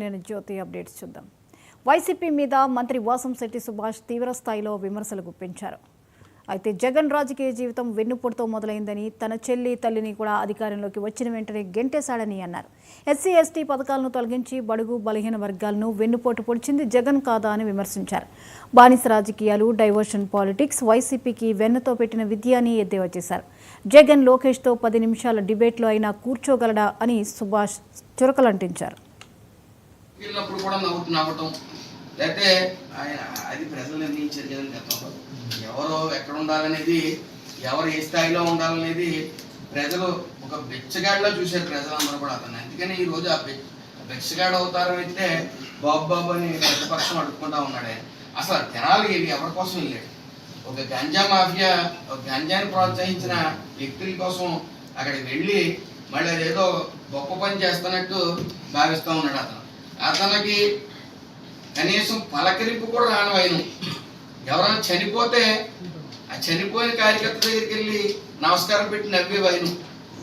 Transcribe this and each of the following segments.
నేను జ్యోతి అప్డేట్స్ చూద్దాం. వైసీపీ మీద మంత్రి వాసంశెట్టి సుభాష్ తీవ్ర స్థాయిలో విమర్శలు గుప్పించారు. అయితే జగన్ రాజకీయ జీవితం వెన్నుపోటుతో మొదలైందని, తన చెల్లి తల్లిని కూడా అధికారంలోకి వచ్చిన వెంటనే గెంటేశాడని అన్నారు. ఎస్సీ ఎస్టీ పథకాలను తొలగించి బడుగు బలహీన వర్గాలను వెన్నుపోటు పొడిచింది జగన్ కాదా అని విమర్శించారు. బానిస రాజకీయాలు, డైవర్షన్ పాలిటిక్స్ వైసీపీకి వెన్నతో పెట్టిన విద్య అని ఎద్దేవా చేశారు. జగన్ లోకేష్తో 10 నిమిషాల డిబేట్లో అయినా కూర్చోగలడా అని సుభాష్ చురకలంటించారు. వెళ్ళినప్పుడు కూడా నవ్వటం లేకపోతే ఆయన అది ప్రజలు నిర్ణయించారు కదండి. గతంలో ఎవరో ఎక్కడ ఉండాలనేది, ఎవరు ఏ స్థాయిలో ఉండాలనేది ప్రజలు ఒక బెచ్చగాడిలో చూశారు ప్రజలందరూ కూడా అతను. అందుకని ఈరోజు ఆ బెచ్చగాడు అవతారం అయితే బాబు అని ప్రతిపక్షం అడుక్కుంటా ఉన్నాడు. ఆయన అసలు తెనాలి ఎవరి కోసం వెళ్ళాడు? ఒక గంజా మాఫియా, ఒక గంజాని ప్రోత్సహించిన వ్యక్తుల కోసం అక్కడికి వెళ్ళి మళ్ళీ అదేదో గొప్ప పని చేస్తున్నట్టు భావిస్తూ ఉన్నాడు. అతనికి కనీసం పలకరింపు కూడా రానివైన, ఎవరైనా చనిపోతే ఆ చనిపోయిన కార్యకర్త దగ్గరికి వెళ్ళి నమస్కారం పెట్టి నవ్వేవైన.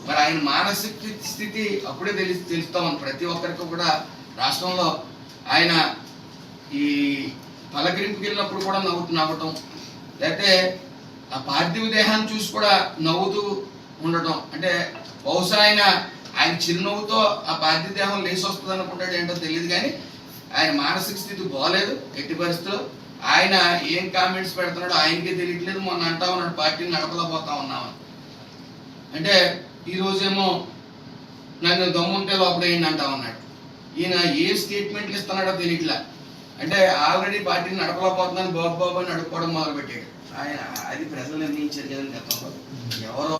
మరి ఆయన మానసిక స్థితి అప్పుడే తెలుస్తా ఉంది ప్రతి ఒక్కరికి కూడా. రాష్ట్రంలో ఆయన ఈ పలకరింపుకి వెళ్ళినప్పుడు కూడా నవ్వటం, లేకపోతే ఆ పార్థివ దేహాన్ని చూసి కూడా నవ్వుతూ ఉండటం. అంటే బహుశా ఆయన చిరునవ్వుతో ఆ పార్థివ దేహం లేచి వస్తుంది అనుకుంటాడు ఏంటో తెలియదు. కానీ ఆయన మానసిక స్థితి బాగోలేదు ఎట్టి పరిస్థితుల్లో. ఆయన ఏం కామెంట్స్ పెడుతున్నాడో ఆయనకే తెలియట్లేదు. మొన్న అంటా ఉన్నాడు పార్టీని నడపలేకపోతా ఉన్నామని. అంటే ఈరోజేమో నన్ను దమ్ముంటే లోపడేయండి అంటా ఉన్నాడు. ఈయన ఏ స్టేట్మెంట్లు ఇస్తున్నాడో తెలియట్లా. అంటే ఆల్రెడీ పార్టీని నడపలేకపోతున్నాను బాబు అని అడుక్కోవడం మొదలుపెట్టాడు. ఆయన అది ప్రజలు నిర్ణయించారు కదండి. గతంలో ఎవరో